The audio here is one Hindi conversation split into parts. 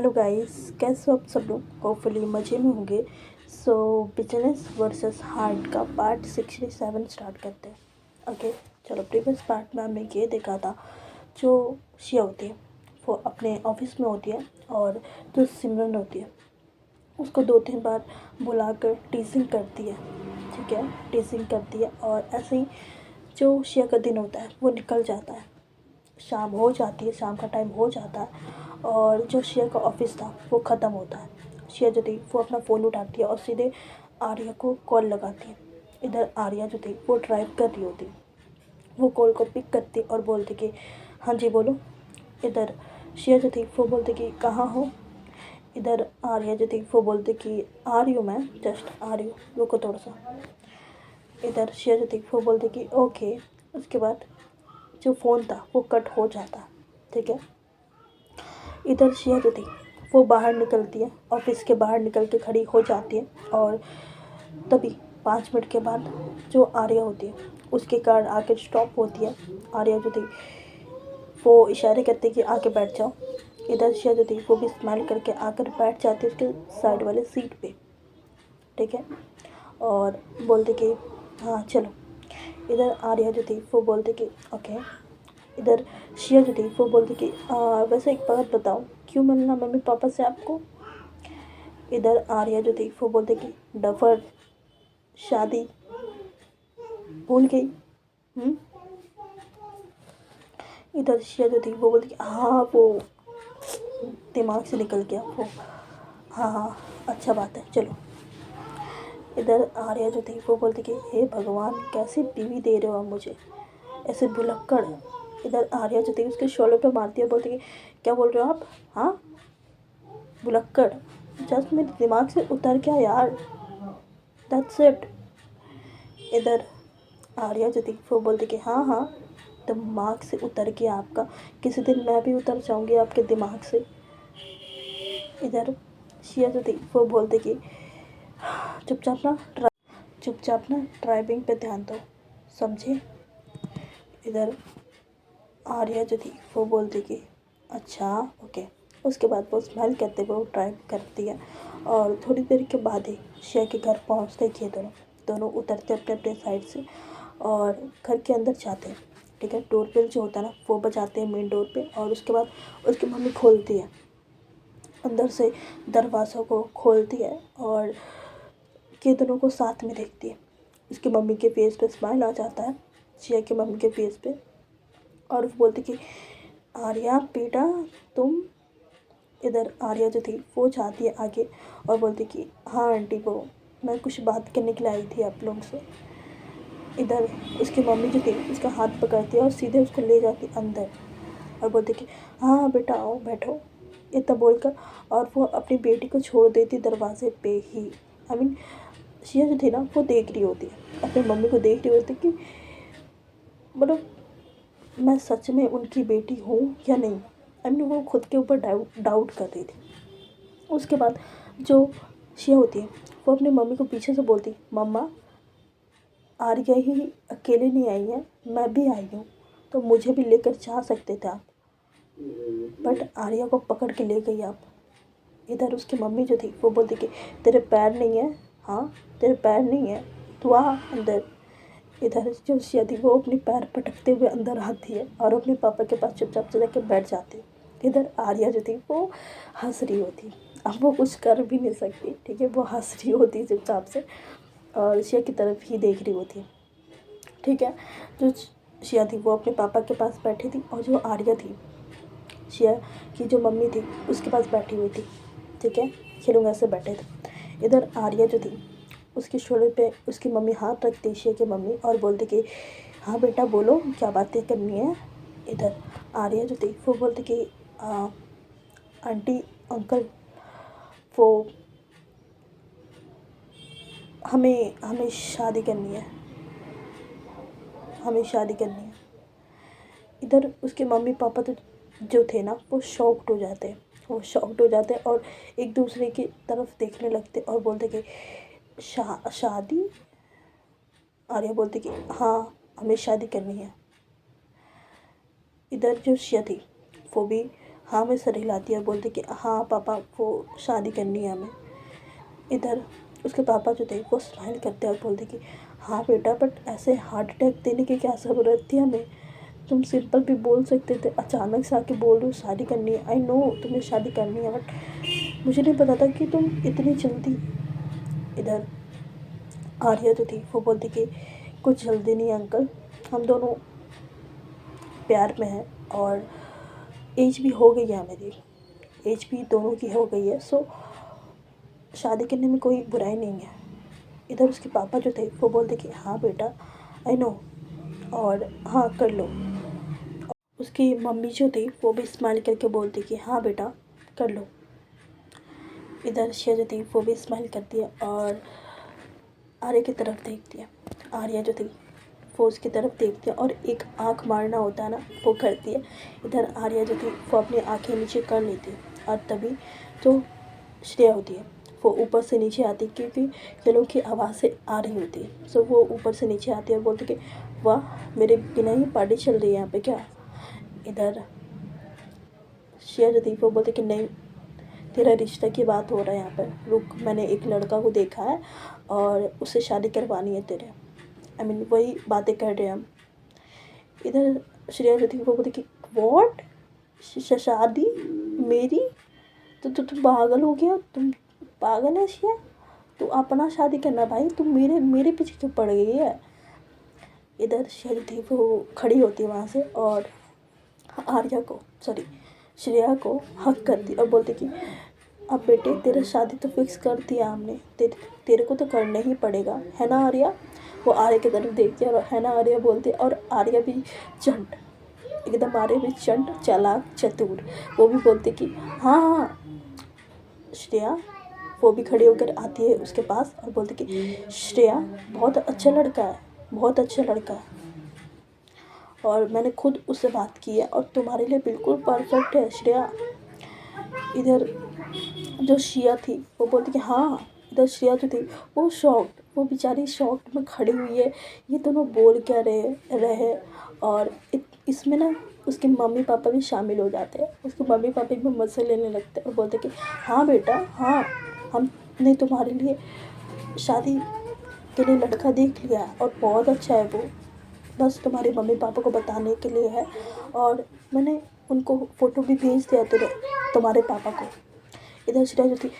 हेलो गाइस, कैसे हो आप सब लोग? होपफुली मज़े में होंगे। सो बिजनेस वर्सेस हार्ट का पार्ट 67 स्टार्ट करते हैं। ओके, चलो। प्रीवियस पार्ट में हमने ये देखा था, जो शिया होती है वो अपने ऑफिस में होती है और जो सिमरन होती है उसको 2-3 बार बुलाकर टीजिंग करती है। ठीक है, टीजिंग करती है और ऐसे ही जो शिया का दिन होता है वो निकल जाता है। शाम हो जाती है, शाम का टाइम हो जाता है और जो शिया का ऑफिस था वो ख़त्म होता है। शिया जो थी वो अपना फ़ोन उठाती है और सीधे आर्या को कॉल लगाती है। इधर आर्या जो थी वो ड्राइव कर रही होती, वो कॉल को पिक करती और बोलती कि हाँ जी बोलो। इधर शिया जो थी वो बोलती कि कहाँ हो। इधर आर्या जो थी वो बोलती कि आ रही हूँ, मैं जस्ट आ रही हूँ, रुको थोड़ा सा। इधर शिया जो थी वो बोलती कि ओके। उसके बाद जो फ़ोन था वो कट हो जाता। ठीक है, इधर शिया जो थी वो बाहर निकलती है, ऑफिस के बाहर निकल के खड़ी हो जाती है और तभी 5 मिनट के बाद जो आर्या होती है उसकी कार आके स्टॉप होती है। आर्या जो थी वो इशारे करती है कि आके बैठ जाओ। इधर शिया जो थी वो भी स्माइल करके आकर बैठ जाती है उसके साइड वाले सीट पे। ठीक है, और बोलती कि हाँ चलो। इधर आर्या जो थी वो बोलती कि ओके। इधर शिया जो थी वो बोलती कि वैसे एक बात बताओ, क्यों मिलना मम्मी पापा से आपको? इधर आर्या जो थी वो बोलती कि डफर, शादी भूल गई। इधर शिया जो थी वो बोलती कि हाँ वो दिमाग से निकल गया वो, हाँ हाँ अच्छा बात है चलो। इधर आर्या जो थी वो बोलती कि हे भगवान, कैसी बीवी दे रहे हो आप मुझे, ऐसे भुलक्कड़। इधर आर्या जो थी उसके शोल्डर पे मारती है, बोलती कि क्या बोल रहे हो आप? हाँ, भुलक्कड़ जस्ट मेरे दिमाग से उतर गया यार, दैट्स इट। इधर आर्या जो थी वो बोलती कि हाँ हाँ, दिमाग से उतर गया आपका, किसी दिन मैं भी उतर जाऊंगी आपके दिमाग से। इधर शिया जो थी वो बोलती कि चुपचाप ना चुपचाप ना ड्राइविंग पे ध्यान दो, समझे? इधर आर्या जो थी वो बोलती कि अच्छा ओके। उसके बाद वो स्माइल करते हुए वो ड्राइव करती है और थोड़ी देर के बाद ही शिया के घर पहुंचते ही ये दोनों दोनों उतरते अपने अपने साइड से और घर के अंदर जाते हैं। ठीक है, डोर बेल जो होता है ना वो बजाते हैं मेन डोर पे और उसके बाद उसकी मम्मी खोलती है, अंदर से दरवाज़ों को खोलती है और ये दोनों को साथ में देखती है। उसकी मम्मी के फेस पे स्माइल आ जाता है, शिया की मम्मी के फेस पे, और वो बोलती कि आर्या बेटा तुम। इधर आर्या जो थी वो जाती है आगे और बोलती कि हाँ आंटी, वो मैं कुछ बात करने के लिए आई थी आप लोगों से। इधर उसकी मम्मी जो थी उसका हाथ पकड़ती है और सीधे उसको ले जाती अंदर और बोलती कि हाँ बेटा आओ बैठो, इतना बोलकर, और वो अपनी बेटी को छोड़ देती दरवाजे पे ही। आई मीन शिया जो थी ना वो देख रही होती है, अपनी मम्मी को देख रही होती कि मतलब मैं सच में उनकी बेटी हूँ या नहीं। आई मीन वो खुद के ऊपर डाउट कर रही थी। उसके बाद जो शिया होती है वो अपनी मम्मी को पीछे से बोलती, मम्मा आर्या ही अकेले नहीं आई है, मैं भी आई हूँ, तो मुझे भी लेकर जा सकते थे आप, बट आर्या को पकड़ के ले गई आप। इधर उसकी मम्मी जो थी वो बोलती कि तेरे पैर नहीं है, हाँ तेरे पैर नहीं है, तू आ अंदर। इधर जो शिया थी वो अपने पैर पटकते हुए अंदर आती है और अपने पापा के पास चुपचाप से जाके बैठ जाती है। इधर आर्या जो थी वो हंस रही होती, अब वो कुछ कर भी नहीं सकती। ठीक है, वो हंस रही होती चुपचाप से और शिया की तरफ ही देख रही होती है। ठीक है, जो शिया थी वो अपने पापा के पास बैठी थी और जो आर्या थी शिया की जो मम्मी थी उसके पास बैठी हुई थी। ठीक है, ये लोग ऐसे बैठे थे। इधर आर्या जो थी उसके शोल्डर पे उसकी मम्मी हाथ रखती, शिया की मम्मी, और बोलती कि हाँ बेटा बोलो क्या बातें करनी है। इधर आर्या जो थी वो बोलती कि आंटी अंकल वो हमें हमें शादी करनी है, हमें शादी करनी है। इधर उसके मम्मी पापा तो जो थे ना वो शॉक्ड हो जाते हैं, वो शॉक्ड हो जाते हैं और एक दूसरे की तरफ देखने लगते और बोलते कि शादी। आर्या बोलती कि हाँ हमें शादी करनी है। इधर जो शिया थी वो भी हाँ में सर हिलाती है और बोलती कि हाँ पापा वो शादी करनी है हमें। इधर उसके पापा जो थे वो स्माइल करते हैं और बोलते कि हाँ बेटा, बट ऐसे हार्ट अटैक देने की क्या ज़रूरत थी हमें, तुम सिंपल भी बोल सकते थे, अचानक से आके बोल रहे हो शादी करनी है। आई नो तुम्हें शादी करनी है, बट मुझे नहीं पता था कि तुम इतनी जल्दी। इधर आर्या जो थी वो बोलती कि कुछ जल्दी नहीं अंकल, हम दोनों प्यार में हैं और एज भी हो गई है, मेरी एज भी दोनों की हो गई है, सो शादी करने में कोई बुराई नहीं है। इधर उसके पापा जो थे वो बोलते कि हाँ बेटा आई नो, और हाँ कर लो। उसकी मम्मी जो थी वो भी स्माइल करके बोलती कि हाँ बेटा कर लो। इधर शिया जो थी वो भी स्माइल करती है और आर्या की तरफ देखती है। आर्या जो थी वो उसकी तरफ देखती है और एक आँख मारना होता है ना, वो करती है। इधर आर्या जो थी वो अपनी आँखें नीचे कर लेती है और तभी जो श्रेया होती है वो ऊपर से नीचे आती है, क्योंकि ये लोग की आवाज़ें आ रही होती है। सो वो ऊपर से नीचे आती है और बोलती कि वाह मेरे बिना ही पार्टी चल रही है यहाँ पे क्या। इधर श्रेया जो थी वो बोलती कि नहीं, तेरा रिश्ते की बात हो रहा है यहाँ पर, रुक, मैंने एक लड़का को देखा है और उससे शादी करवानी है तेरे। आई मीन वही बातें कर रहे हैं हम। इधर श्रेया जो थी वो बोलती कि वॉट, शादी मेरी, तो तुम पागल हो गया, तुम पागल है श्रेया, तू अपना शादी करना भाई, तुम मेरे मेरे पीछे क्यों पड़ गई है। इधर श्रेया जो थी वो खड़ी होती है वहाँ से और आर्या को सॉरी श्रेया को हक करती और बोलती कि अब बेटे तेरा शादी तो फिक्स कर दिया हमने, तेरे को तो करना ही पड़ेगा, है ना आर्या। वो आर्या की तरफ देखती है और है ना आर्या बोलती है, और आर्या भी चंट, एकदम आर्या भी चंट चालाक चतुर, वो भी बोलती कि हाँ हाँ। श्रेया वो भी खड़ी होकर आती है उसके पास और बोलती कि श्रेया बहुत अच्छा लड़का है, बहुत अच्छा लड़का है, और मैंने खुद उससे बात की है और तुम्हारे लिए बिल्कुल परफेक्ट है श्रेया। इधर जो श्रेया थी वो बोलती कि हाँ। इधर श्रेया जो थी वो शॉक्ड, वो बेचारी शॉक्ड में खड़ी हुई है, ये दोनों बोल क्या रहे। और इसमें ना उसके मम्मी पापा भी शामिल हो जाते हैं, उसके मम्मी पापा भी मज़े लेने लगते हैं और बोलते कि हाँ बेटा हाँ, हमने तुम्हारे लिए शादी के लिए लड़का देख लिया है और बहुत अच्छा है वो, बस तुम्हारे मम्मी पापा को बताने के लिए है, और मैंने उनको फ़ोटो भी भेज दिया तुम्हारे पापा को। इधर श्रेया जो थी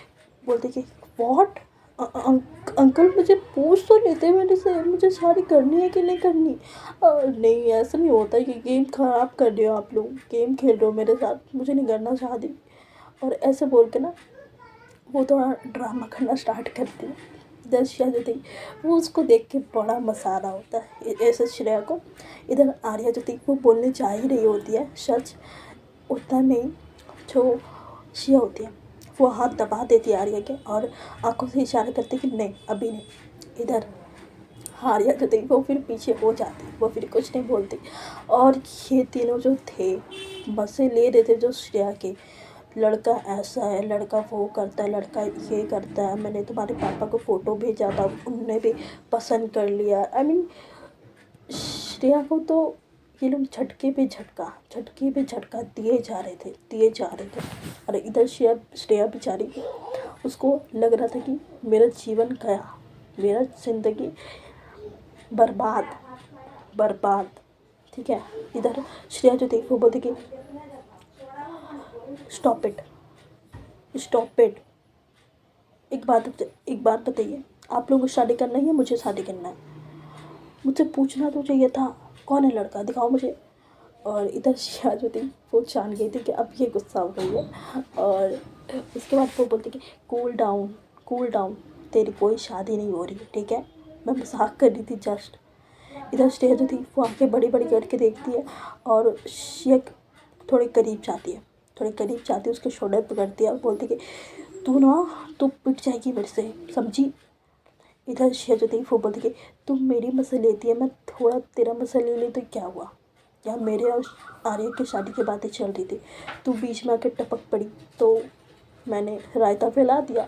बोलती कि वॉट, अंकल मुझे पूछ तो लेते मेरे से मुझे शादी करनी है कि नहीं करनी। नहीं ऐसा नहीं होता है कि गेम ख़राब कर रहे हो आप लोग, गेम खेल रहे हो मेरे साथ, मुझे नहीं करना शादी। और ऐसे बोल के ना वो थोड़ा ड्रामा करना स्टार्ट करती है। इधर श्रेया जो थी वो उसको देख के बड़ा मज़ा आ रहा होता है ऐसे श्रेया को। इधर आर्या जो थी वो बोलने जा ही रही होती है सच, उतना में जो श्रेया होती है वो हाथ दबा देती है आर्या के और आंखों से इशारा करती कि नहीं अभी नहीं। इधर आर्या जो थी वो फिर पीछे हो जाती, वो फिर कुछ नहीं बोलती। और ये तीनों जो थे मज़े ले रहे थे जो श्रेया के, लड़का ऐसा है, लड़का वो करता है, लड़का ये करता है, मैंने तुम्हारे पापा को फ़ोटो भेजा था उन्होंने भी पसंद कर लिया। आई मीन श्रेया को तो ये लोग झटके पे झटका दिए जा रहे थे। और इधर श्रेया बेचारी, उसको लग रहा था कि मेरा जीवन गया, मेरा ज़िंदगी बर्बाद बर्बाद। ठीक है। इधर श्रेया जो थी वो बोलती कि स्टॉप इट, स्टॉप इट। एक बात बताइए, आप लोगों को शादी करना ही है, मुझे शादी करना है, मुझसे पूछना तो चाहिए था कौन है लड़का, दिखाओ मुझे। और इधर श्रेया जो थी वो जान गई थी कि अब ये गुस्सा हो गई है, और उसके बाद वो बोलती कि कूल डाउन, तेरी कोई शादी नहीं हो रही, ठीक है, मैं मजाक कर रही थी जस्ट। इधर श्रेया जो थी वो आंखें बड़ी बड़ी करके देखती है और श्रेया थोड़ी करीब जाती है, उसके शोल्डर पकड़ती है और बोलती कि तू पिट जाएगी मेरे से, समझी। इधर श्रेया जो थी वो बोलती कि तुम मेरी मज़े लेती है, मैं थोड़ा तेरा मज़ा ले ली तो क्या हुआ, या मेरे और आर्या की शादी की बातें चल रही थी, तू बीच में आके टपक पड़ी तो मैंने रायता फैला दिया,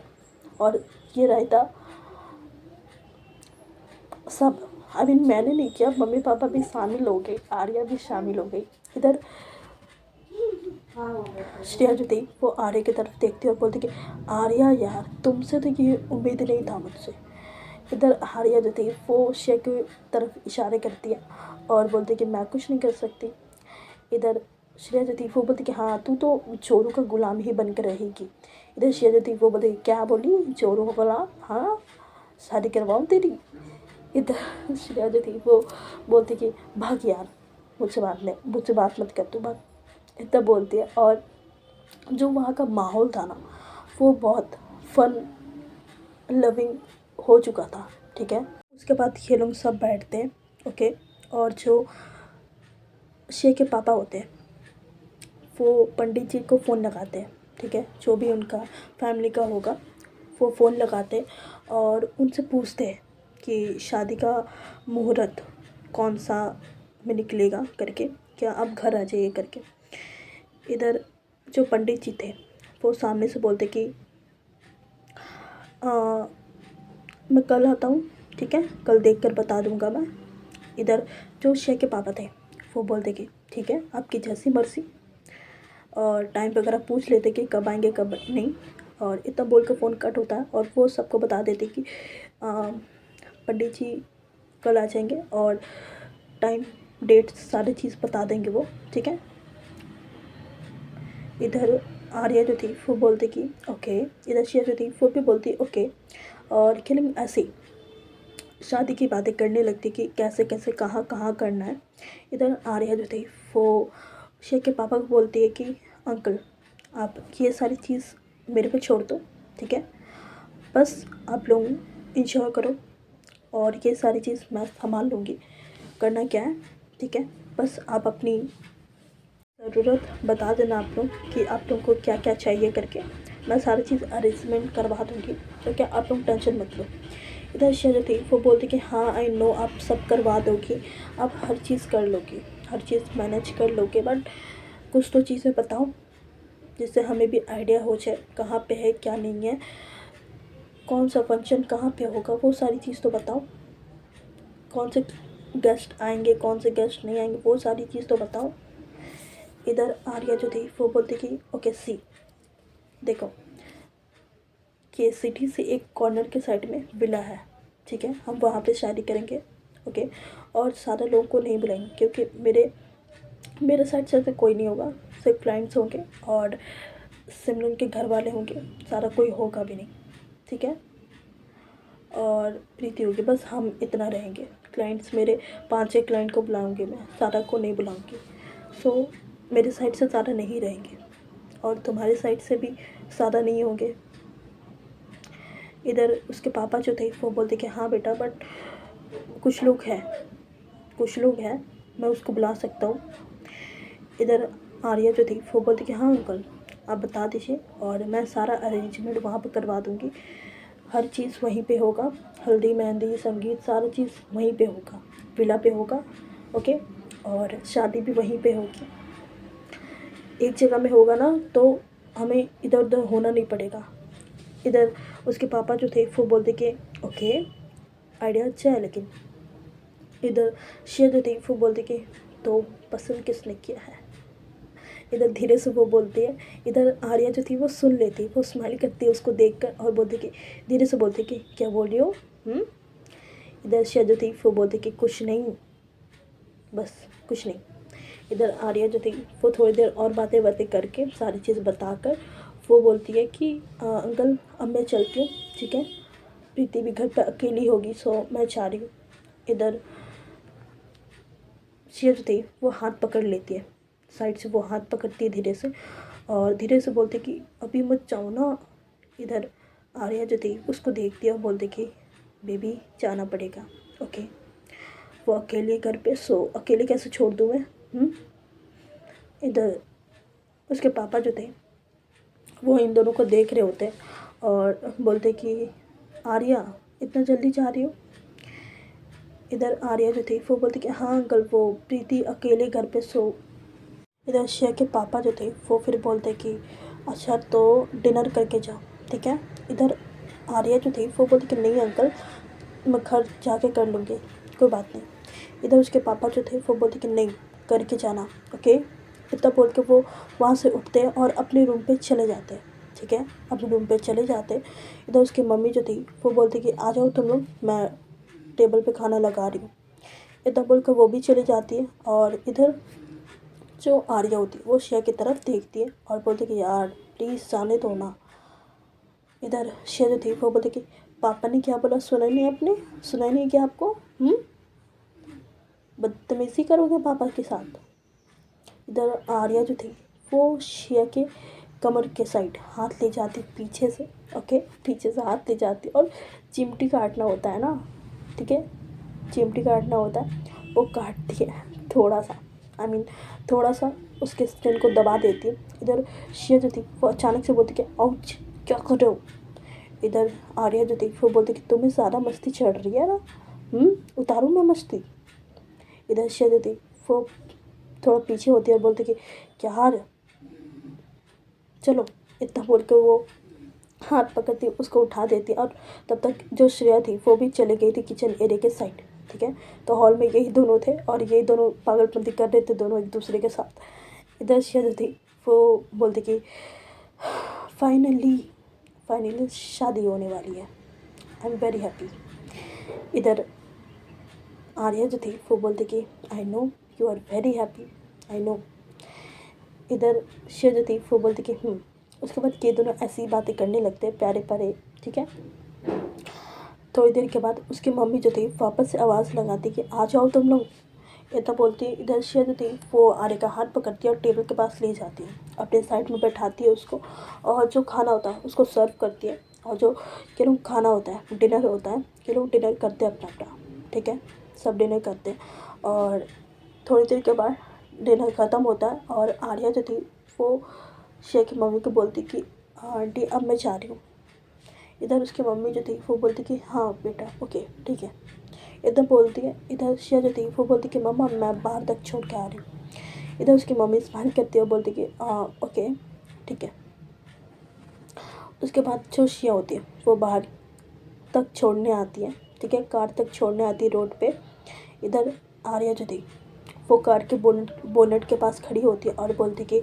और ये रायता सब आई मीन मैंने नहीं किया, मम्मी पापा भी शामिल हो गए, आर्या भी शामिल हो गई। इधर श्रेया जो थी वो आर्या की तरफ देखती और बोलती कि आर्या यार तुमसे तो ये उम्मीद नहीं था मुझसे। इधर आर्या जो थी वो श्रेया की तरफ इशारे करती है और बोलती कि मैं कुछ नहीं कर सकती। इधर श्रेया जो थी वो बोलती कि हाँ तू तो चोरों का गुलाम ही बनकर रहेगी। इधर श्रेया जो थी वो बोलती क्या बोली, चोरों का गुलाम, हाँ शादी करवाऊँ तेरी। इधर श्रेया जो थी वो बोलती कि भाग यार, मुझसे बात मत कर तू, भाग, इतना बोलती है। और जो वहाँ का माहौल था ना वो बहुत फन लविंग हो चुका था, ठीक है। उसके बाद ये लोग सब बैठते हैं, ओके। और जो शे के पापा होते हैं वो पंडित जी को फ़ोन लगाते हैं, ठीक है। जो भी उनका फैमिली का होगा वो फ़ोन लगाते हैं और उनसे पूछते हैं कि शादी का मुहूर्त कौन सा में निकलेगा करके, क्या आप घर आ जाइए करके। इधर जो पंडित जी थे वो सामने से बोलते कि मैं कल आता हूँ, ठीक है, कल देख कर बता दूँगा मैं। इधर जो शे के पापा थे वो बोलते कि ठीक है आपकी जैसी मर्ज़ी, और टाइम वगैरह पूछ लेते कि कब आएंगे कब नहीं। और इतना बोल कर फ़ोन कट होता है और वो सबको बता देते कि पंडित जी कल आ जाएंगे और टाइम डेट सारी चीज़ बता देंगे वो, ठीक है। इधर आर्या जो थी वो बोलते कि ओके। इधर शिया जो थी वो भी बोलती ओके। और खिलम ऐसे ही शादी की बातें करने लगती कि कैसे कैसे कहाँ कहाँ करना है। इधर आर्या जो थी वो शिया के पापा को बोलती है कि अंकल आप ये सारी चीज़ मेरे पे छोड़ दो, ठीक है, बस आप लोग इंजॉय करो और ये सारी चीज़ मैं संभाल लूँगी, करना क्या है, ठीक है। बस आप अपनी ज़रूरत बता देना आप लोग कि आप लोग को क्या क्या चाहिए करके, मैं सारी चीज़ अरेंजमेंट करवा दूँगी, तो क्या आप लोग टेंशन मत लो। इधर शहर थी वो बोलती कि हाँ आई नो आप सब करवा दोगी, आप हर चीज़ कर लोगी, हर चीज़ मैनेज कर लोगे, बट कुछ तो चीज़ें बताओ जिससे हमें भी आइडिया हो जाए कहाँ पे है क्या नहीं है, कौन सा फंक्शन कहाँ पे होगा, वो सारी चीज़ तो बताओ, कौन से गेस्ट आएंगे कौन से गेस्ट नहीं आएंगे, वो सारी चीज़ तो बताओ। इधर आर्या जो थी वो बोलती कि ओके सी देखो कि सिटी से एक कॉर्नर के साइड में विला है, ठीक है, हम वहाँ पे शादी करेंगे, ओके। और सारे लोगों को नहीं बुलाएंगे क्योंकि मेरे साइड से तो कोई नहीं होगा, सिर्फ क्लाइंट्स होंगे और सिमरन के घर वाले होंगे, सारा कोई होगा भी नहीं, ठीक है। और प्रीति होगी, बस हम इतना रहेंगे। क्लाइंट्स मेरे 5-6 क्लाइंट को बुलाऊंगी मैं, सारा को नहीं बुलाऊंगी। सो मेरे साइड से ज़्यादा नहीं रहेंगे और तुम्हारे साइड से भी ज़्यादा नहीं होंगे। इधर उसके पापा जो थे वो बोलते कि हाँ बेटा बट कुछ लोग हैं मैं उसको बुला सकता हूँ। इधर आर्या जो थी वो बोलती कि हाँ अंकल आप बता दीजिए और मैं सारा अरेंजमेंट वहाँ पर करवा दूँगी, हर चीज़ वहीं पे होगा, हल्दी मेहंदी संगीत सारा चीज़ वहीं पे होगा, विला पे होगा, ओके। और शादी भी वहीं पे होगी, एक जगह में होगा ना तो हमें इधर उधर होना नहीं पड़ेगा। इधर उसके पापा जो थे वो बोलते कि ओके आइडिया अच्छा है, लेकिन इधर शेर जो थी वो बोलते कि तो पसंद किसने किया है। इधर धीरे से वो बोलती है, इधर आर्या जो थी वो सुन लेती, वो स्माइल करती है उसको देखकर और बोलती कि धीरे से बोलती कि क्या बोल रही हो। इधर शेर जो थी वो बोलती कि कुछ नहीं, बस कुछ नहीं। इधर आर्या जो थी वो थोड़ी देर और बातें करके सारी चीज़ बताकर वो बोलती है कि अंकल अब मैं चलती हूँ, ठीक है, प्रीति भी घर पर अकेली होगी सो मैं जा रही हूँ। इधर शेर थी वो हाथ पकड़ लेती है, साइड से वो हाथ पकड़ती है धीरे से और धीरे से बोलती कि अभी मत जाओ ना। इधर आर्या जो थी उसको देखती है और बोलती कि बेबी जाना पड़ेगा, ओके। वो अकेले घर पे, सो अकेले कैसे छोड़ दूँ मैं। इधर उसके पापा जो थे वो इन दोनों को देख रहे होते और बोलते कि आर्या इतना जल्दी जा रही हो। इधर आर्या जो थी वो बोलती कि हाँ अंकल वो प्रीति अकेले घर पे सो। इधर शिया के पापा जो थे वो फिर बोलते कि अच्छा तो डिनर करके जाओ, ठीक है। इधर आर्या जो थी वो बोलती कि नहीं अंकल मैं घर जाके कर लूँगी, कोई बात नहीं। इधर उसके पापा जो थे वो बोलते कि नहीं करके जाना, ओके। इतना बोल के वो वहाँ से उठते हैं और अपने रूम पे चले जाते हैं। ठीक है, अपने रूम पे चले जाते। इधर उसकी मम्मी जो थी वो बोलती कि आ जाओ तुम लोग, मैं टेबल पे खाना लगा रही हूँ। इतना बोल कर वो भी चली जाती है। और इधर जो आर्या होती है वो श्रेया की तरफ देखती है और बोलती कि यार प्लीज़ जाने दो ना। इधर श्रेया जो थी वो बोलती कि पापा ने क्या बोला, सुना नहीं आपने, सुना नहीं क्या आपको? बदतमीज़ी करोगे पापा के साथ? इधर आर्या जो थी वो श्रेया के कमर के साइड हाथ ले जाती पीछे से। ओके, पीछे से हाथ ले जाती और चिमटी काटना होता है ना, ठीक है, चिमटी काटना होता है, वो काटती है थोड़ा सा, थोड़ा सा उसके स्किन को दबा देती है। इधर श्रेया जो थी वो अचानक से बोलती कि आउच, क्या कर रहे हो? इधर आर्या जो थी वो बोलती कि तुम्हें ज़्यादा मस्ती चढ़ रही है ना, उतारूँ मैं मस्ती? इधर श्रेया जो थी वो थोड़ा पीछे होती है और बोलती कि यार चलो। इतना बोल कर वो हाथ पकड़ती उसको उठा देती। और तब तक जो श्रेया थी वो भी चली गई थी किचन एरिया के साइड। ठीक है, तो हॉल में यही दोनों थे और यही दोनों पागलपंती कर रहे थे दोनों एक दूसरे के साथ। इधर श्रेया जो थी वो बोलती कि फाइनली फाइनली शादी होने वाली है, आई एम वेरी हैप्पी। इधर आर्या जो थी वो बोलती कि I know you are very happy, I know. इधर श्रेया जो थी वो बोलती कि उसके बाद ये दोनों ऐसी बातें करने लगते हैं प्यारे प्यारे। ठीक है, थोड़ी देर के बाद उसकी मम्मी जो थी वापस से आवाज़ लगाती कि आ जाओ तुम लोग। इतना बोलती इधर श्रेया जो थी वो आर्या का हाथ पकड़ती है और टेबल के पास ले जाती है, अपने साइड में बैठाती है उसको, और जो खाना होता है उसको सर्व करती है। और जो ये लोग खाना होता है, डिनर होता है, ये लोग डिनर करते हैं अपना अपना। ठीक है, सब डिनर करते हैं। और थोड़ी देर के बाद डिनर ख़त्म होता है और आर्या जो थी वो श्रेया की मम्मी को बोलती कि आंटी अब मैं जा रही हूँ। इधर उसकी मम्मी जो थी वो बोलती कि हाँ बेटा ओके ठीक है। इधर बोलती है, इधर श्रेया जो थी वो बोलती कि मम्मा मैं बाहर तक छोड़ के आ रही हूँ। इधर उसकी मम्मी स्माइल करती है और बोलती कि ओके ठीक है। उसके बाद जो श्रेया होती है वो बाहर तक छोड़ने आती है। ठीक है, कार तक छोड़ने आती है रोड पे। इधर आर्या जो थी वो कार के बोनेट के पास खड़ी होती है और बोलती कि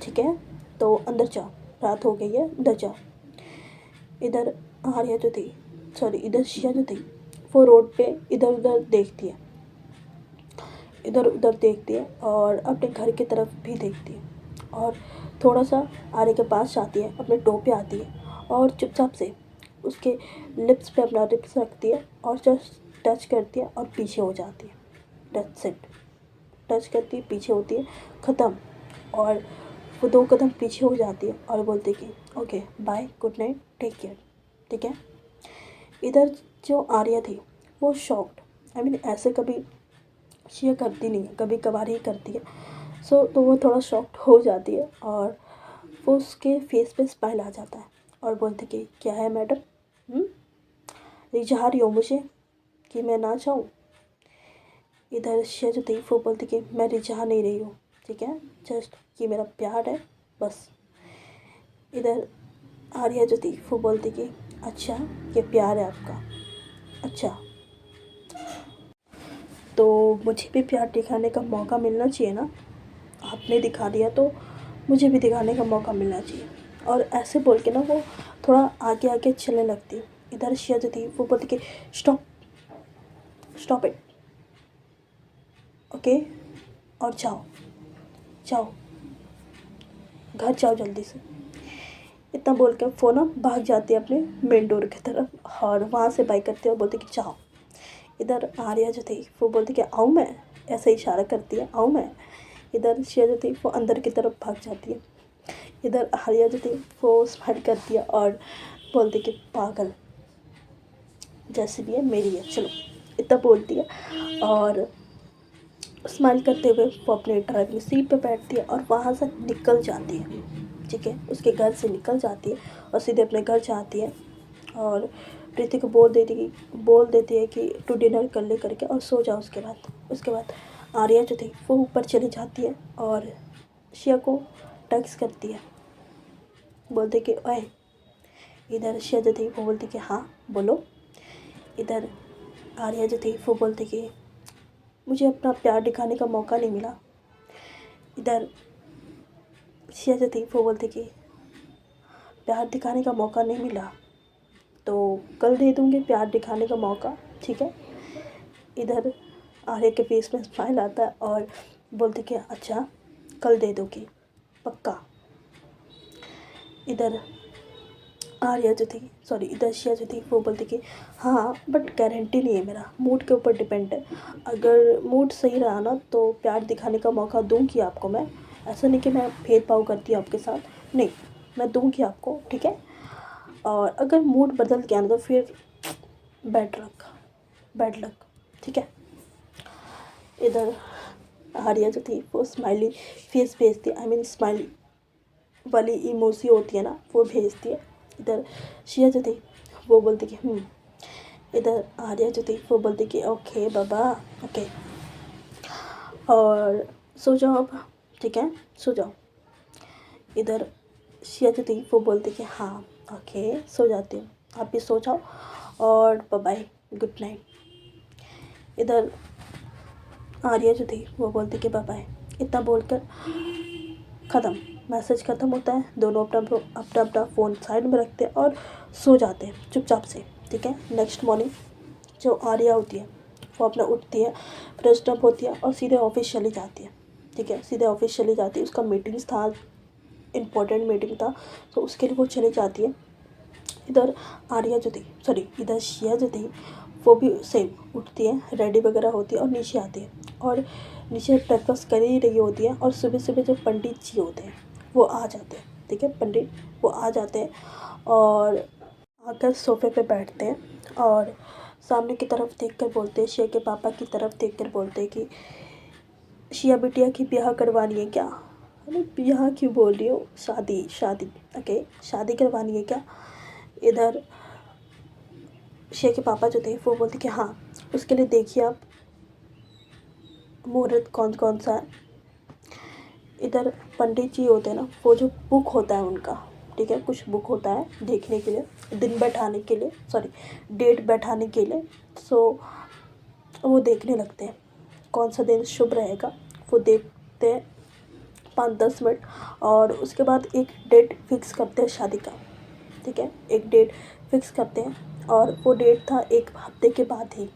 ठीक है तो अंदर जाओ, रात हो गई है, अंदर जाओ। इधर आर्या जो थी इधर श्रेया जो थी वो रोड पे इधर उधर देखती है, इधर उधर देखती है और अपने घर की तरफ भी देखती है। और थोड़ा सा आर्या के पास जाती है, अपने टो पे आती है और चुपचाप से उसके लिप्स पे अपना लिप्स रखती है और जस्ट टच करती है और पीछे हो जाती है। दैट्स इट, टच करती है, पीछे होती है, ख़त्म। और वो 2 कदम पीछे हो जाती है और बोलती कि okay bye, good night, take care. ठीक है, इधर जो आर्या थी वो शॉक्ड, ऐसे कभी शेयर करती नहीं है, कभी कभार ही करती है। तो वो थोड़ा शॉक्ड हो जाती है और वो उसके फेस पे स्माइल आ जाता है और बोलती कि क्या है मैडम, रिझा रही हो मुझे कि मैं ना जाऊँ? इधर शेयर जो थी वो बोलती कि मैं रिझा नहीं रही हूँ, ठीक है, जस्ट ये मेरा प्यार है बस। इधर आर्या जो थी वो बोलती कि अच्छा ये प्यार है आपका, अच्छा तो मुझे भी प्यार दिखाने का मौका मिलना चाहिए ना, आपने दिखा दिया तो मुझे भी दिखाने का मौका मिलना चाहिए। और ऐसे बोल के ना वो थोड़ा आगे आगे चलने लगती। इधर श्रेया जो थी वो बोलती कि स्टॉप, स्टॉप इट, ओके, और जाओ जाओ, घर जाओ जल्दी से। इतना बोल के वो ना भाग जाती है अपने मेन डोर की तरफ और वहाँ से बाइक करती है और बोलती कि जाओ। इधर आर्या जो थी वो बोलती कि आऊँ मैं, ऐसे इशारा करती है आऊँ मैं। इधर श्रेया जो थी वो अंदर की तरफ भाग जाती है। इधर आर्या जो थी वो स्माइल करती है और बोलती कि पागल, जैसे भी है मेरी है, चलो, इतना बोलती है। और स्माइल करते हुए वो अपने ड्राइविंग सीट पे बैठती है और वहाँ से निकल जाती है। ठीक है, उसके घर से निकल जाती है और सीधे अपने घर जाती है और प्रीति को बोल देती है कि तू डिनर कर ले करके और सो जाओ। उसके बाद आर्या जो थी वो ऊपर चली जाती है और श्रेया को टेक्स्ट करती है, बोलते कि ओए। इधर श्रेया जो थी वो बोलती कि हाँ बोलो। इधर आर्या जो थी वो बोलती कि मुझे अपना प्यार दिखाने का मौका नहीं मिला, इधर शिया जो थी वो बोलती कि प्यार दिखाने का मौका नहीं मिला तो कल दे दूँगी प्यार दिखाने का मौका, ठीक है। इधर आर्या के फेस में स्माइल आता है और बोलते कि अच्छा कल दे दोगी पक्का। इधर आर्या जो थी इधर शिया जो थी वो बोलती कि हाँ बट गारंटी नहीं है, मेरा मूड के ऊपर डिपेंड है। अगर मूड सही रहा ना तो प्यार दिखाने का मौका दूंगी आपको मैं। ऐसा नहीं कि मैं भेदभाव करती हूँ आपके साथ, नहीं, मैं दूंगी आपको, ठीक है। और अगर मूड बदल गया ना तो फिर बैड लक, ठीक है। इधर आर्या जो थी वो स्माइली फेस भेजती, आई मीन स्माइली वाली इमोजी होती है ना वो भेजती है। इधर शिया जो थी वो बोलती कि इधर आर्या जो थी वो बोलती कि ओके बाबा ओके, और सो जाओ अब, ठीक है, सो जाओ। इधर शिया जो थी वो बोलती कि हाँ ओके सो जाती हूँ, आप भी सो जाओ और बाय बाय, गुड नाइट। इधर आर्या जो थी वो बोलती कि बाय बाय। इतना बोलकर ख़त्म, मैसेज ख़त्म होता है। दोनों अपना फ़ोन साइड में रखते हैं और सो जाते हैं चुपचाप से, ठीक है। नेक्स्ट मॉर्निंग जो आर्या होती है वो अपना उठती है, फ्रेश अप होती है और सीधे ऑफिस चली जाती है, ठीक है। सीधे ऑफिस चली जाती है, उसका मीटिंग्स था, इम्पोर्टेंट मीटिंग था तो उसके लिए वो चली जाती है। इधर आर्या जो थी इधर शिया जो थी वो भी सेम उठती है, रेडी वगैरह होती है और नीचे आती है और नीचे ब्रेकफास्ट कर ही रही होती है। और सुबह सुबह जो पंडित जी होते हैं वो आ जाते हैं, ठीक है, पंडित वो आ जाते हैं और आकर सोफे पे बैठते हैं और सामने की तरफ देखकर बोलते हैं, शिया के पापा की तरफ देखकर बोलते हैं कि शिया बिटिया की ब्याह करवानी है क्या? अरे ब्याह क्यों बोल रही हो, शादी ओके, शादी करवानी है क्या? इधर शिया के पापा जो थे वो बोलते कि हाँ उसके लिए देखिए आप मुहूर्त कौन कौन सा है। इधर पंडित जी होते हैं ना, वो जो बुक होता है उनका, ठीक है, कुछ बुक होता है देखने के लिए, दिन बैठाने के लिए, डेट बैठाने के लिए। सो वो देखने लगते हैं कौन सा दिन शुभ रहेगा, वो देखते हैं 5-10 मिनट और उसके बाद एक डेट फिक्स करते हैं शादी का, ठीक है। एक डेट फिक्स करते हैं और वो डेट था 1 हफ्ते के बाद ही,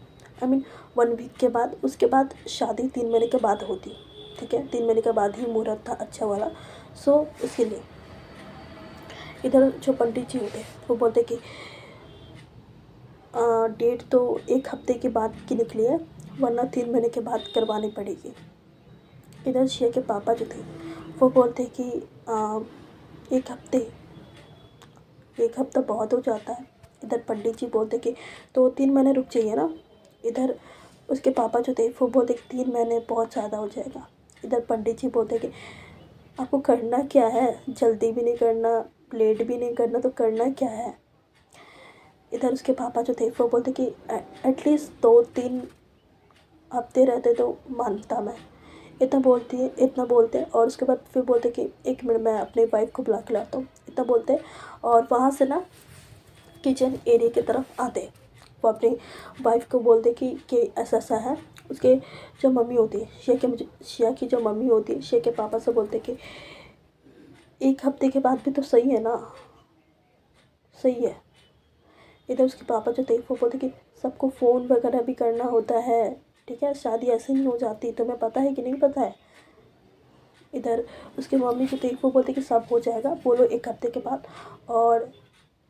आई मीन 1 वीक के बाद। उसके बाद शादी 3 महीने के बाद होती, ठीक है, 3 महीने के बाद ही मुहूर्त था अच्छा वाला। सो इसके लिए इधर जो पंडित जी होते वो बोलते कि डेट तो 1 हफ्ते के बाद की निकली है वरना 3 महीने के बाद करवानी पड़ेगी। इधर शिया के पापा जो थे वो बोलते कि 1 हफ्ता बहुत हो जाता है। इधर पंडित जी बोलते कि तो 3 महीने रुक जाइए ना। इधर उसके पापा जो थे वो बोलते कि 3 महीने बहुत ज़्यादा हो जाएगा। इधर पंडित जी बोलते कि आपको करना क्या है, जल्दी भी नहीं करना, लेट भी नहीं करना, तो करना क्या है। इधर उसके पापा जो थे वो बोलते कि एटलीस्ट 2-3 हफ्ते रहते तो मानता मैं। इतना बोलते हैं और उसके बाद फिर बोलते कि 1 मिनट मैं अपनी वाइफ को बुला के लाता हूँ, इतना बोलते हैं। और वहाँ से ना किचन एरिया की तरफ आते, वो अपनी वाइफ को बोलते कि ऐसा ऐसा है। उसके जो मम्मी होती है शिया की जो मम्मी होती है, शिया के पापा से बोलते कि 1 हफ्ते के बाद भी तो सही है ना, सही है। इधर उसके पापा जो थे वो बोलते कि सबको फ़ोन वगैरह भी करना होता है, ठीक है, शादी ऐसे नहीं हो जाती, तुम्हें पता है कि नहीं पता है। इधर उसकी मम्मी जो थी वो बोलती कि सब हो जाएगा, बोलो 1 हफ्ते के बाद। और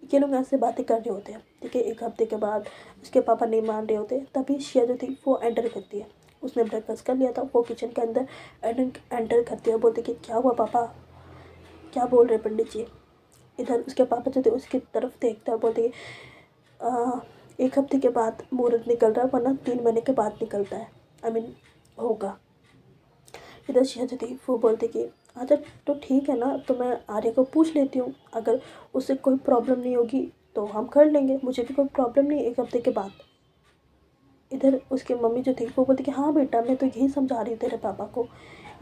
ये लोग ऐसे बातें कर रहे होते हैं, ठीक है। 1 हफ्ते के बाद उसके पापा नहीं मान रहे होते, तभी शिया जो थी वो एंटर करती है। उसने ब्रेकफास्ट कर लिया था, वो किचन के अंदर एंटर करती है, बोलती कि क्या हुआ पापा, क्या बोल रहे पंडित जी। इधर उसके पापा जो थे उसकी तरफ देखते हैं, बोलते 1 हफ्ते के बाद मुहूर्त निकल रहा है वरना 3 महीने के बाद निकलता है, आई मीन होगा। इधर शिया जो थी वो बोलते कि अच्छा तो ठीक है ना, तो मैं आर्या को पूछ लेती हूँ, अगर उससे कोई प्रॉब्लम नहीं होगी तो हम कर लेंगे, मुझे भी कोई प्रॉब्लम नहीं 1 हफ्ते के बाद। इधर उसकी मम्मी जो थी वो बोलती कि हाँ बेटा मैं तो यही समझा रही हूँ तेरे पापा को।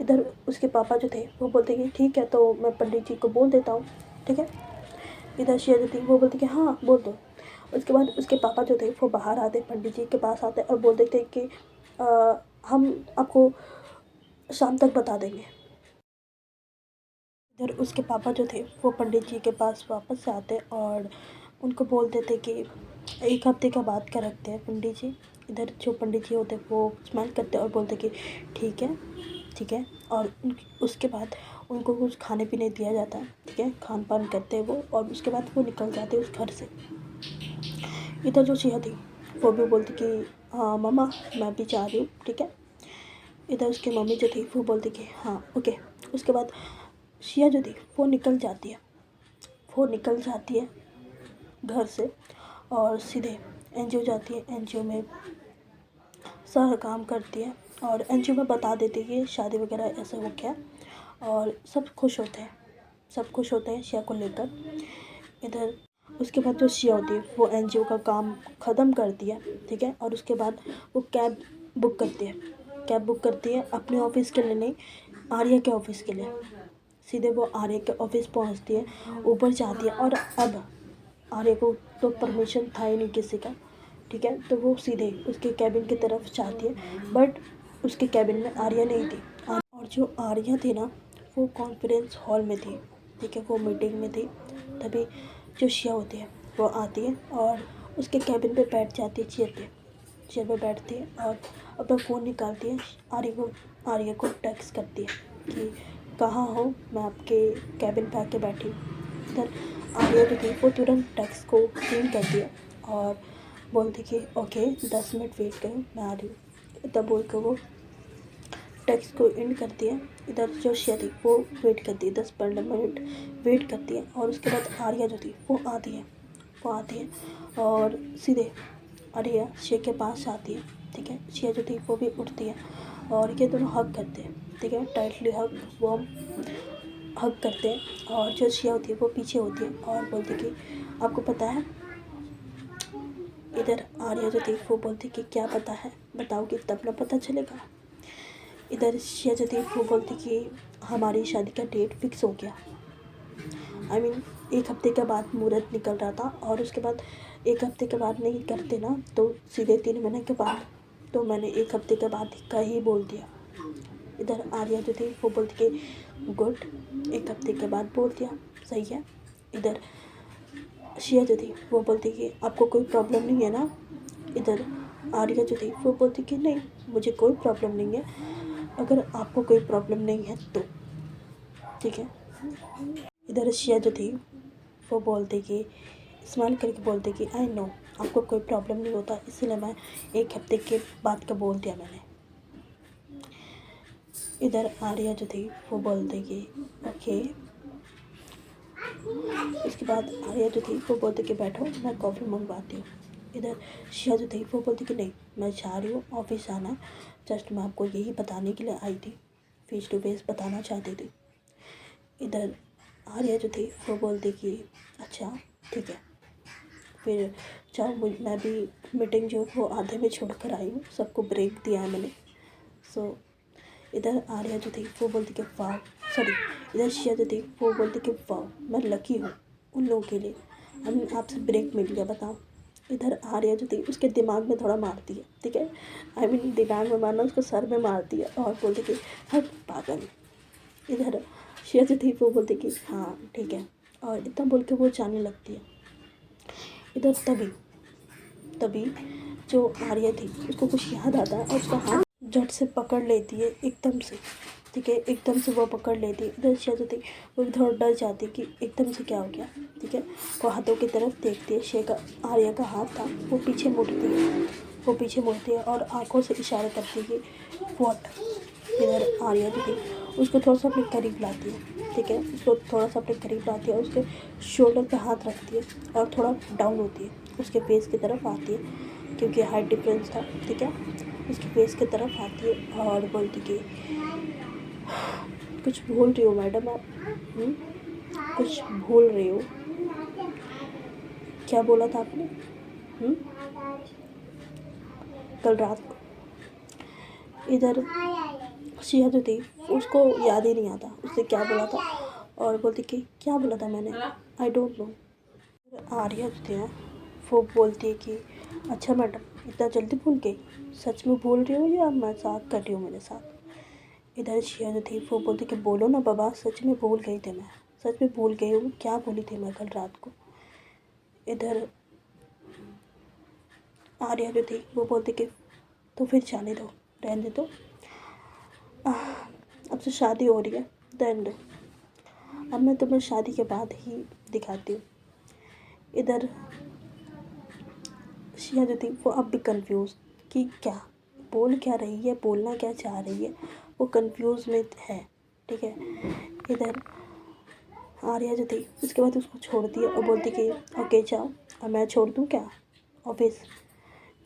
इधर उसके पापा जो थे वो बोलते कि ठीक है तो मैं पंडित जी को बोल देता हूँ, ठीक है। इधर शिया जो थी वो बोलती कि हाँ बोल दो। उसके बाद उसके पापा जो थे वो बाहर आते, पंडित जी के पास आते और बोलते थे कि हम आपको शाम तक बता देंगे, इधर उसके पापा जो थे वो पंडित जी के पास वापस से आते और उनको बोल देते कि 1 हफ्ते का बात का रखते हैं पंडित जी। इधर जो पंडित जी होते वो स्माइल करते और बोलते कि ठीक है, ठीक है। और उसके बाद उनको कुछ खाने पीने दिया जाता है, ठीक है, खान पान करते हैं वो, और उसके बाद वो निकल जाते उस घर से। इधर जो शिया थी वो भी बोलती कि हाँ मम्मा मैं भी जा रही हूँ, ठीक है। इधर उसकी मम्मी जो थी वो बोलती कि हाँ ओके। उसके बाद शिया जो थी वो निकल जाती है, घर से और सीधे एनजीओ जाती है। एनजीओ में सारा काम करती है और एनजीओ में बता देती है कि शादी वगैरह ऐसे हो गया और सब खुश होते हैं शिया को लेकर। इधर उसके बाद जो शिया होती है वो एनजीओ का काम ख़त्म करती है, ठीक है। और उसके बाद वो कैब बुक करती है अपने ऑफिस के लिए नहीं, आर्या के ऑफिस के लिए। सीधे वो आर्या के ऑफिस पहुंचती है, ऊपर जाती है और अब आर्या को तो परमिशन था ही नहीं किसी का, ठीक है। तो वो सीधे उसके कैबिन की तरफ जाती है, बट उसके कैबिन में आर्या नहीं थी। और जो आर्या थी ना वो कॉन्फ्रेंस हॉल में थी, ठीक है, वो मीटिंग में थी। तभी जो शिया होती है वो आती है और उसके कैबिन पे बैठ जाती है, चेयर पे बैठती है और अपना फ़ोन निकालती है। आर्या को टेक्स्ट करती है कि कहाँ हो, मैं आपके कैबिन पे आके बैठी हूँ। इधर आर्या जो थी वो तुरंत टेक्स्ट को सीन करती है और बोलती कि ओके 10 मिनट वेट करो मैं आ रही हूँ। तब बोल कर वो टेक्स्ट को एंड करती है। इधर जो शिया थी वो वेट करती है, 10-15 मिनट वेट करती है और उसके बाद आर्या जो थी वो आती है और सीधे आर्या शिया के पास आती है, ठीक है। शिया जो थी वो भी उठती है और ये दोनों हग करते हैं, ठीक है, टाइटली हग करते हैं। और जो शिया होती है वो पीछे होती है और बोलती कि आपको पता है। इधर आर्या जो थी वो बोलती कि क्या पता है, बताओगी तब ना पता चलेगा। इधर शिया जो थी वो बोलती कि हमारी शादी का डेट फिक्स हो गया। I mean 1 हफ्ते के बाद मुहूर्त निकल रहा था और उसके बाद 1 हफ्ते के बाद नहीं करते ना तो सीधे 3 महीने के बाद, तो मैंने 1 हफ्ते के बाद का ही बोल दिया। इधर आर्या जो थी वो बोलती कि गुड, 1 हफ्ते के बाद बोल दिया, सही है। इधर शिया जो थी वो बोलती कि आपको कोई प्रॉब्लम नहीं है ना। इधर आर्या जो थी वो बोलती कि नहीं मुझे कोई प्रॉब्लम नहीं है, अगर आपको कोई प्रॉब्लम नहीं है तो ठीक है। इधर शिया जो थी वो बोलती कि स्माइल करके बोलते कि आई नो आपको कोई प्रॉब्लम नहीं होता, इसलिए मैं 1 हफ्ते के बाद का बोल दिया मैंने। इधर आर्या जो थी वो बोलते कि ओके। उसके बाद आर्या जो थी वो बोलते कि बैठो मैं कॉफ़ी मंगवाती हूँ। इधर शिया जो थी वो बोलती कि नहीं मैं जा रही हूँ, ऑफिस आना है, जस्ट मैं आपको यही बताने के लिए आई थी, फेस टू फेस बताना चाहती थी। इधर आर्या जो थी वो बोलती कि अच्छा ठीक है, फिर जाओ, मैं भी मीटिंग जो वो आधे में छोड़ कर आई हूँ, सबको ब्रेक दिया है मैंने। सो इधर आर्या जो थी वो बोलती कि वाह, सॉरी, इधर शिया जो थी वो बोलती कि वाह मैं लकी हूँ उन लोगों के लिए, हमें आपसे ब्रेक मिल गया, बताओ। इधर आर्या जो थी उसके दिमाग में थोड़ा मारती है, ठीक है, आई मीन दिमाग में मारना, उसको सर में मारती है और बोलती कि हट पागल। इधर शिया जो थी वो बोलती कि हाँ ठीक है, और इतना बोल के वो जाने लगती है। इधर तभी जो आर्या थी उसको कुछ याद आता है और उसका हाथ झट से पकड़ लेती है एकदम से, ठीक है, एकदम से वो पकड़ लेती है। इधर शिया जो थी वो भी थोड़ा डर जाती है कि एकदम से क्या हो गया, ठीक है। वो हाथों की तरफ देखती है, शिया का आर्या का हाथ था वो पीछे मुड़ती है और आंखों से इशारा करती है कि व्हाट। इधर आर्या जो थी उसको थोड़ा सा अपने करीब लाती है, ठीक है, उसको थोड़ा सा अपने करीब लाती है और उसके शोल्डर पे हाथ रखती है और थोड़ा डाउन होती है, उसके फेस की तरफ आती है क्योंकि हाइट डिफरेंस था, ठीक है। उसके फेस की तरफ आती है और बोलती कि कुछ भूल रही हो मैडम आप, कुछ भूल रही हो, क्या बोला था आपने हुँ? कल रात को। इधर शिया जो थी उसको याद ही नहीं आता उसने क्या बोला था और बोलती कि क्या बोला था मैंने, आई डोंट नो। आर्या जो थी ना वो बोलती है कि अच्छा मैडम इतना जल्दी भूल गई, सच में भूल रही हो या मजाक कर रही हो मेरे साथ। इधर शिया जो थी वो बोलती कि बोलो ना बाबा, सच में भूल गई थी मैं, सच में भूल गई हूँ, क्या बोली थी मैं कल रात को। इधर आर्या जो थी वो बोलती कि तो फिर जाने दो, रहने दो, अब से शादी हो रही है, रहने दो, अब मैं तुम्हें शादी के बाद ही दिखाती हूँ। इधर शिया जो थी वो अब भी कंफ्यूज कि क्या बोल क्या रही है, बोलना क्या चाह रही है, वो कंफ्यूज में है। ठीक है। इधर आर्या जो थी उसके बाद उसको छोड़ दिया और बोलती कि ओके जाओ, और मैं छोड़ दूँ क्या ऑफिस।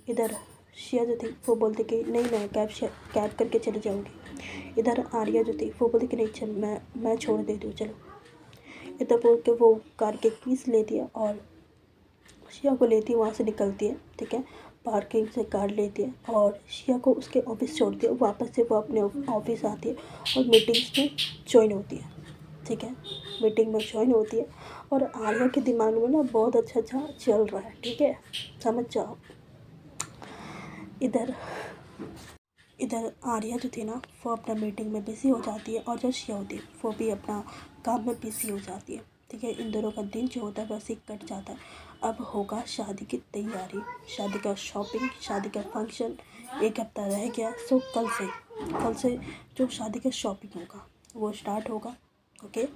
इधर शिया जो थी वो बोलती कि नहीं, मैं कैब करके चली जाऊँगी। इधर आर्या जो थी वो बोलती कि नहीं चल, मैं छोड़ देती हूँ, चलो। इधर बोल के वो कार के कीस लेती है और शिया को लेती है, वहाँ से निकलती है। ठीक है। पार्किंग से कार लेती है और शिया को उसके ऑफिस छोड़ती है। वापस से वो अपने ऑफिस आती है और मीटिंग्स में ज्वाइन होती है। ठीक है। मीटिंग में ज्वाइन होती है और आर्या के दिमाग में ना बहुत अच्छा अच्छा चल रहा है। ठीक है, समझ जाओ। इधर इधर आर्या जो थी ना वो अपना मीटिंग में बिज़ी हो जाती है और जो शिया होती है वो भी अपना काम में बिज़ी हो जाती है। ठीक है। इन दोनों का दिन जो होता है वैसे ही कट जाता है। अब होगा शादी की तैयारी, शादी का शॉपिंग, शादी का फंक्शन, एक हफ्ता रह गया। सो कल से जो शादी का शॉपिंग होगा वो स्टार्ट होगा। ओके।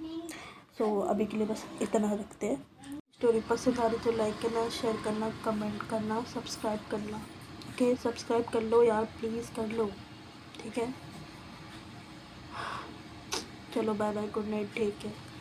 सो अभी के लिए बस इतना रखते हैं। स्टोरी पसंद आ रही तो लाइक करना, शेयर करना, कमेंट करना, सब्सक्राइब करना। ओके, सब्सक्राइब कर लो यार, प्लीज़ कर लो। ठीक है, चलो बाय बाय, गुड नाइट, ठीक है।